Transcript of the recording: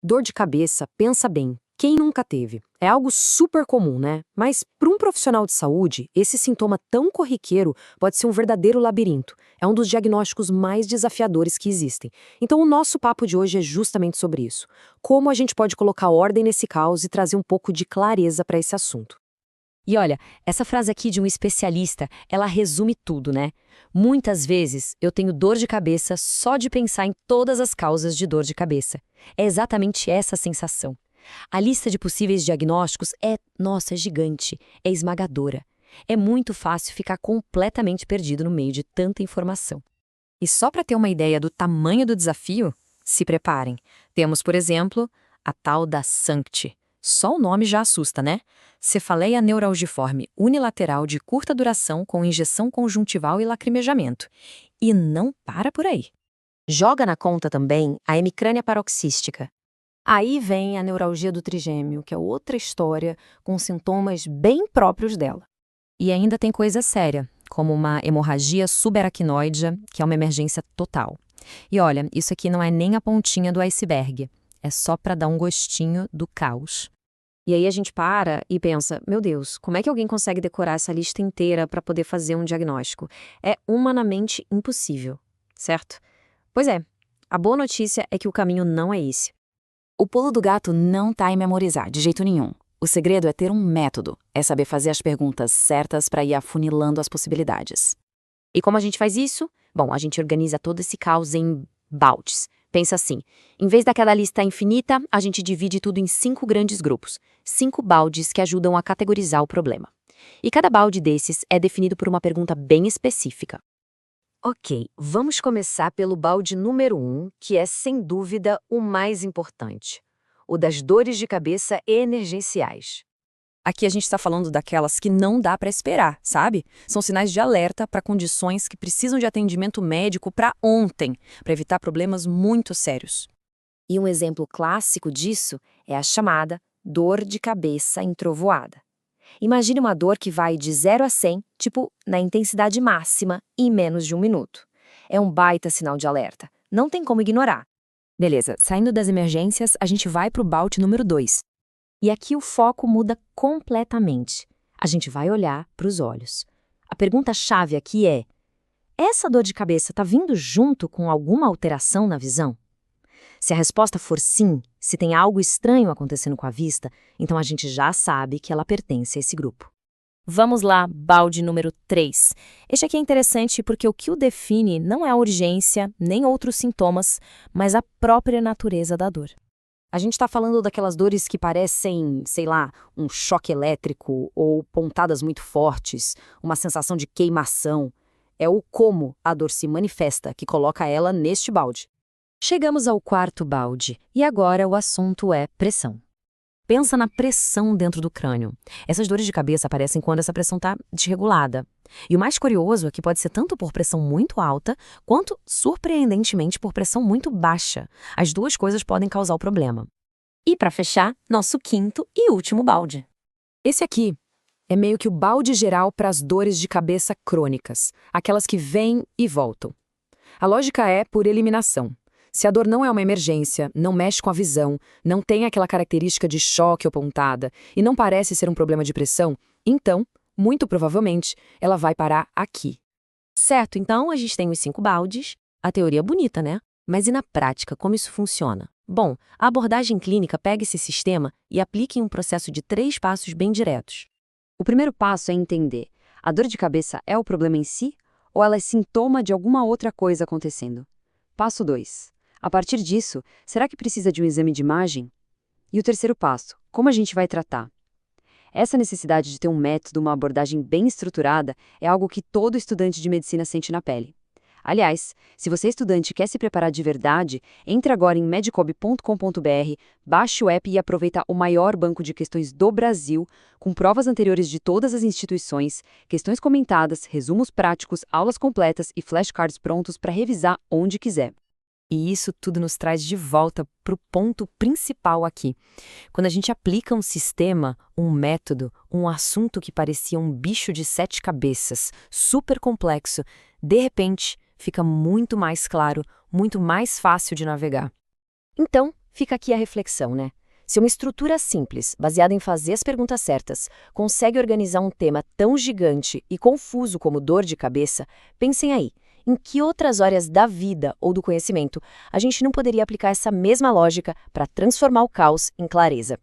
Dor de cabeça, pensa bem, quem nunca teve? É algo super comum, né? Mas para um profissional de saúde, esse sintoma tão corriqueiro pode ser um verdadeiro labirinto. É um dos diagnósticos mais desafiadores que existem. Então o nosso papo de hoje é justamente sobre isso. Como a gente pode colocar ordem nesse caos e trazer um pouco de clareza para esse assunto. E olha, essa frase aqui de um especialista, ela resume tudo, né? Muitas vezes eu tenho dor de cabeça só de pensar em todas as causas de dor de cabeça. É exatamente essa a sensação. A lista de possíveis diagnósticos é gigante, é esmagadora. É muito fácil ficar completamente perdido no meio de tanta informação. E só para ter uma ideia do tamanho do desafio, se preparem. Temos, por exemplo, a tal da SANCT. Só o nome já assusta, né? Cefaleia neuralgiforme unilateral de curta duração com injeção conjuntival e lacrimejamento. E não para por aí. Joga na conta também a hemicrânia paroxística. Aí vem a neuralgia do trigêmeo, que é outra história com sintomas bem próprios dela. E ainda tem coisa séria, como uma hemorragia subaracnoide, que é uma emergência total. E olha, isso aqui não é nem a pontinha do iceberg. É só para dar um gostinho do caos. E aí a gente para e pensa, meu Deus, como é que alguém consegue decorar essa lista inteira para poder fazer um diagnóstico? É humanamente impossível, certo? Pois é, a boa notícia é que o caminho não é esse. O pulo do gato não tá em memorizar, de jeito nenhum. O segredo é ter um método, é saber fazer as perguntas certas para ir afunilando as possibilidades. E como a gente faz isso? Bom, a gente organiza todo esse caos em baldes. Pensa assim, em vez daquela lista infinita, a gente divide tudo em 5 grandes grupos, 5 baldes que ajudam a categorizar o problema. E cada balde desses é definido por uma pergunta bem específica. Ok, vamos começar pelo balde número 1, que é sem dúvida o mais importante, o das dores de cabeça emergenciais. Aqui a gente está falando daquelas que não dá para esperar, sabe? São sinais de alerta para condições que precisam de atendimento médico para ontem, para evitar problemas muito sérios. E um exemplo clássico disso é a chamada dor de cabeça entrovoada. Imagine uma dor que vai de 0 a 100, tipo, na intensidade máxima, em menos de 1 minuto. É um baita sinal de alerta. Não tem como ignorar. Beleza, saindo das emergências, a gente vai para o balde número 2. E aqui o foco muda completamente. A gente vai olhar para os olhos. A pergunta-chave aqui é: essa dor de cabeça está vindo junto com alguma alteração na visão? Se a resposta for sim, se tem algo estranho acontecendo com a vista, então a gente já sabe que ela pertence a esse grupo. Vamos lá, balde número 3. Este aqui é interessante porque o que o define não é a urgência, nem outros sintomas, mas a própria natureza da dor. A gente está falando daquelas dores que parecem, sei lá, um choque elétrico ou pontadas muito fortes, uma sensação de queimação. É o como a dor se manifesta que coloca ela neste balde. Chegamos ao quarto balde, e agora o assunto é pressão. Pensa na pressão dentro do crânio. Essas dores de cabeça aparecem quando essa pressão está desregulada. E o mais curioso é que pode ser tanto por pressão muito alta, quanto, surpreendentemente, por pressão muito baixa. As duas coisas podem causar o problema. E para fechar, nosso quinto e último balde. Esse aqui é meio que o balde geral para as dores de cabeça crônicas, aquelas que vêm e voltam. A lógica é por eliminação. Se a dor não é uma emergência, não mexe com a visão, não tem aquela característica de choque ou pontada e não parece ser um problema de pressão, então, muito provavelmente, ela vai parar aqui. Certo, então a gente tem os 5 baldes. A teoria é bonita, né? Mas e na prática, como isso funciona? Bom, a abordagem clínica pega esse sistema e aplica em um processo de 3 passos bem diretos. O primeiro passo é entender: a dor de cabeça é o problema em si ou ela é sintoma de alguma outra coisa acontecendo? Passo 2. A partir disso, será que precisa de um exame de imagem? E o terceiro passo, como a gente vai tratar? Essa necessidade de ter um método, uma abordagem bem estruturada, é algo que todo estudante de medicina sente na pele. Aliás, se você é estudante e quer se preparar de verdade, entre agora em medicob.com.br, baixe o app e aproveita o maior banco de questões do Brasil, com provas anteriores de todas as instituições, questões comentadas, resumos práticos, aulas completas e flashcards prontos para revisar onde quiser. E isso tudo nos traz de volta para o ponto principal aqui. Quando a gente aplica um sistema, um método, um assunto que parecia um bicho de 7 cabeças, super complexo, de repente fica muito mais claro, muito mais fácil de navegar. Então, Fica aqui a reflexão, né? Se uma estrutura simples, baseada em fazer as perguntas certas, consegue organizar um tema tão gigante e confuso como dor de cabeça, pensem aí, em que outras áreas da vida ou do conhecimento a gente não poderia aplicar essa mesma lógica para transformar o caos em clareza?